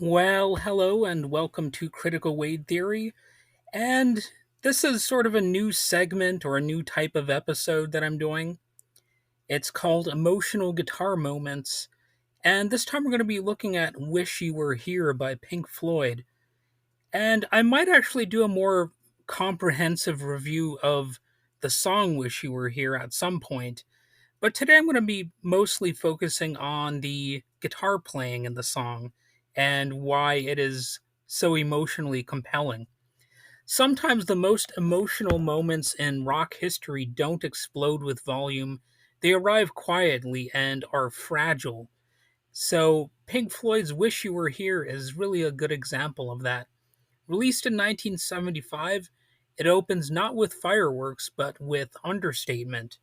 Well, hello and welcome to Critical Weight Theory. And this is sort of a new segment or a new type of episode that I'm doing. It's called Emotional Guitar Moments. And this time we're going to be looking at Wish You Were Here by Pink Floyd. And I might actually do a more comprehensive review of the song Wish You Were Here at some point. But today I'm going to be mostly focusing on the guitar playing in the song and why it is so emotionally compelling. Sometimes the most emotional moments in rock history don't explode with volume, they arrive quietly and are fragile. So, Pink Floyd's Wish You Were Here is really a good example of that. Released in 1975, it opens not with fireworks but with understatement.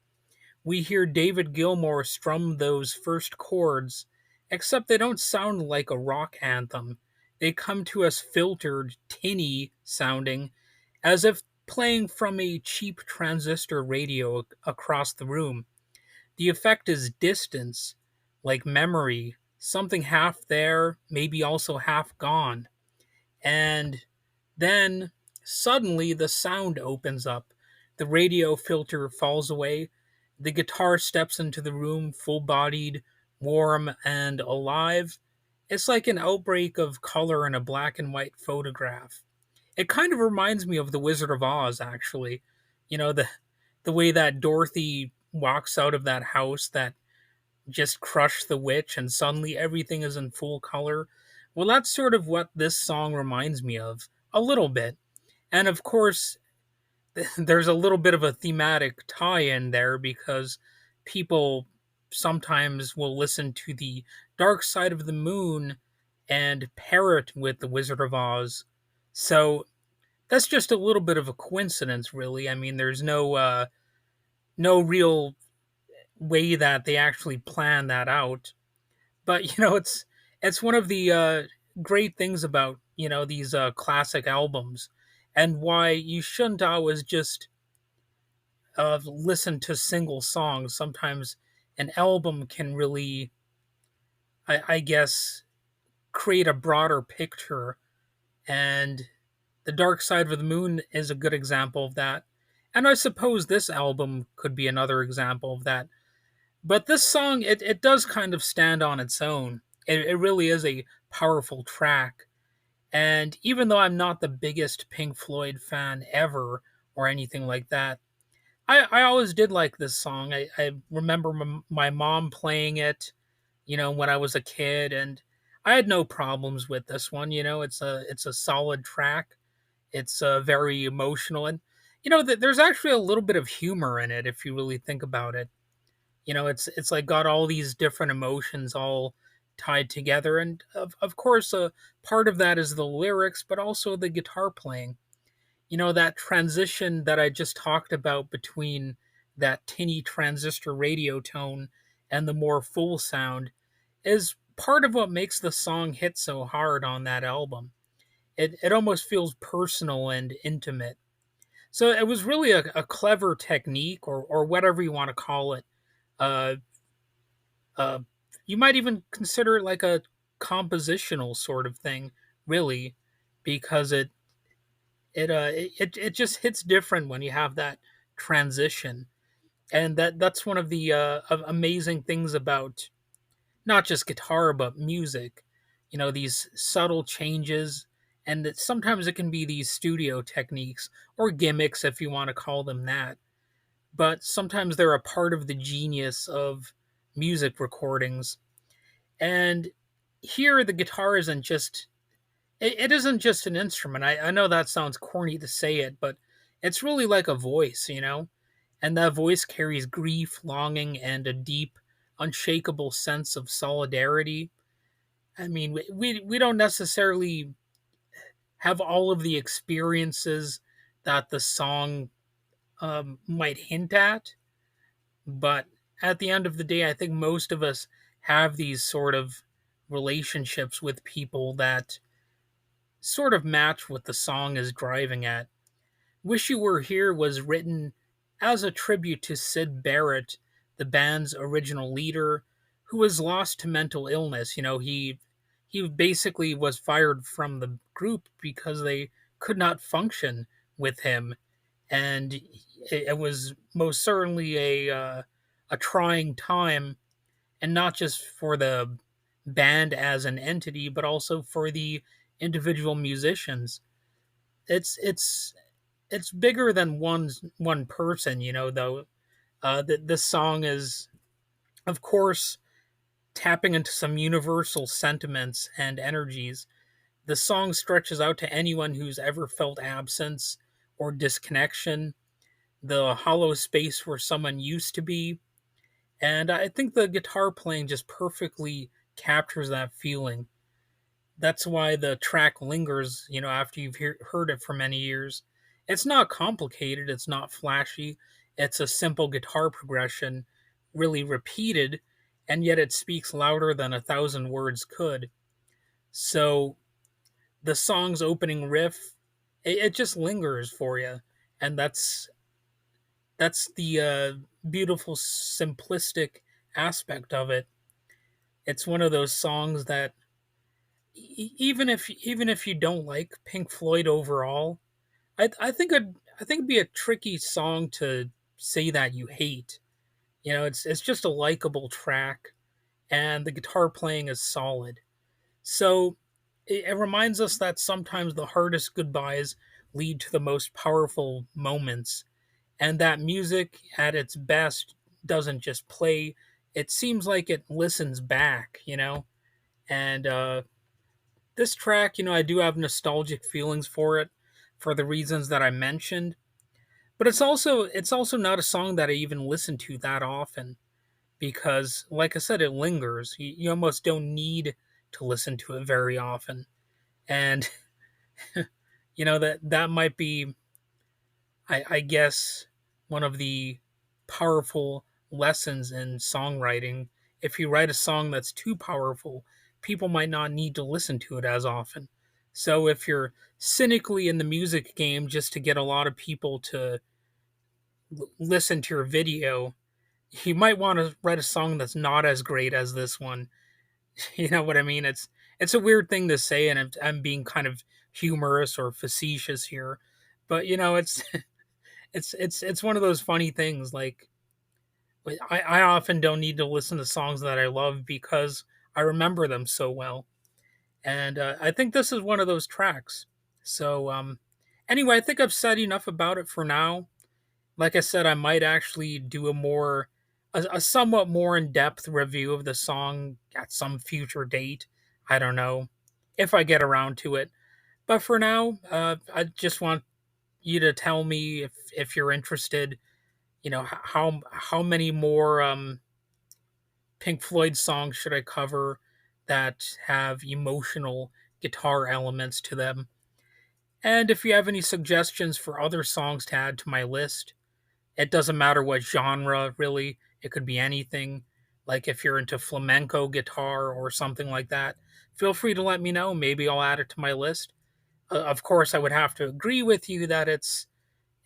We hear David Gilmour strum those first chords, except they don't sound like a rock anthem. They come to us filtered, tinny sounding, as if playing from a cheap transistor radio across the room. The effect is distance, like memory, something half there, maybe also half gone. And then suddenly the sound opens up. The radio filter falls away. The guitar steps into the room, full bodied, warm, and alive. It's like an outbreak of color in a black and white photograph. It kind of reminds me of The Wizard of Oz, actually. You know, the way that Dorothy walks out of that house that just crushed the witch and suddenly everything is in full color. Well, that's sort of what this song reminds me of, a little bit. And of course, there's a little bit of a thematic tie in there because people sometimes will listen to the Dark Side of the Moon and pair it with The Wizard of Oz. So that's just a little bit of a coincidence, really. I mean, there's no real way that they actually plan that out. But it's one of the great things about these classic albums, and why you shouldn't always just listen to single songs. Sometimes an album can really, I guess, create a broader picture. And The Dark Side of the Moon is a good example of that. And I suppose this album could be another example of that. But this song, it does kind of stand on its own. It really is a powerful track. And even though I'm not the biggest Pink Floyd fan ever or anything like that, I always did like this song. I remember my mom playing it, when I was a kid, and I had no problems with this one. It's a solid track. It's very emotional, and there's actually a little bit of humor in it if you really think about it. It's like got all these different emotions all tied together, and of course, part of that is the lyrics, but also the guitar playing. That transition that I just talked about between that tinny transistor radio tone and the more full sound is part of what makes the song hit so hard on that album. It almost feels personal and intimate. So it was really a clever technique, or whatever you want to call it. Uh, uh, you might even consider it like a compositional sort of thing, really, because it just hits different when you have that transition, and that's one of the amazing things about not just guitar but music. These subtle changes, and that sometimes it can be these studio techniques or gimmicks, if you want to call them that. But sometimes they're a part of the genius of music recordings. And here, the guitar isn't just it isn't just an instrument. I know that sounds corny to say it, but it's really like a voice. And that voice carries grief, longing, and a deep, unshakable sense of solidarity. I mean, we don't necessarily have all of the experiences that the song might hint at, but at the end of the day, I think most of us have these sort of relationships with people that sort of match what the song is driving at. Wish You Were Here was written as a tribute to Sid Barrett, the band's original leader, who was lost to mental illness. He he basically was fired from the group because they could not function with him, and it was most certainly a trying time, and not just for the band as an entity, but also for the individual musicians. It's it's bigger than one person, though. This song is, of course, tapping into some universal sentiments and energies. The song stretches out to anyone who's ever felt absence or disconnection, the hollow space where someone used to be. And I think the guitar playing just perfectly captures that feeling. That's why the track lingers, after you've heard it for many years. It's not complicated, it's not flashy, it's a simple guitar progression, really repeated, and yet it speaks louder than a thousand words could. So the song's opening riff, it just lingers for you, and that's the beautiful, simplistic aspect of it. It's one of those songs that even if you don't like Pink Floyd overall, I think it'd be a tricky song to say that you hate. It's just a likable track, and the guitar playing is solid. So it reminds us that sometimes the hardest goodbyes lead to the most powerful moments, and that music at its best doesn't just play; it seems like it listens back. And this track, I do have nostalgic feelings for it, for the reasons that I mentioned. But it's also not a song that I even listen to that often because, like I said, it lingers. You almost don't need to listen to it very often, and that might be, I guess, one of the powerful lessons in songwriting. If you write a song that's too powerful, people might not need to listen to it as often. So if you're cynically in the music game just to get a lot of people to listen to your video, you might want to write a song that's not as great as this one. You know what I mean? It's a weird thing to say, and I'm being kind of humorous or facetious here, but it's it's one of those funny things. Like I often don't need to listen to songs that I love because I remember them so well, and I think this is one of those tracks. So anyway, I think I've said enough about it for now. Like I said, I might actually do a somewhat more in depth review of the song at some future date. I don't know if I get around to it. But for now, I just want you to tell me if you're interested. How many more Pink Floyd songs should I cover that have emotional guitar elements to them? And if you have any suggestions for other songs to add to my list, it doesn't matter what genre, really. It could be anything. Like if you're into flamenco guitar or something like that, feel free to let me know. Maybe I'll add it to my list. Of course, I would have to agree with you that it's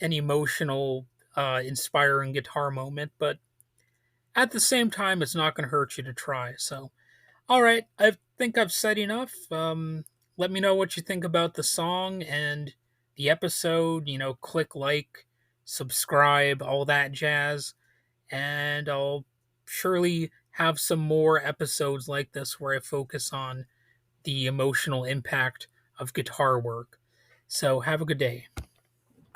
an emotional, inspiring guitar moment, but at the same time, it's not going to hurt you to try. So, all right, I think I've said enough. Let me know what you think about the song and the episode. Click like, subscribe, all that jazz, and I'll surely have some more episodes like this where I focus on the emotional impact of guitar work. So, have a good day.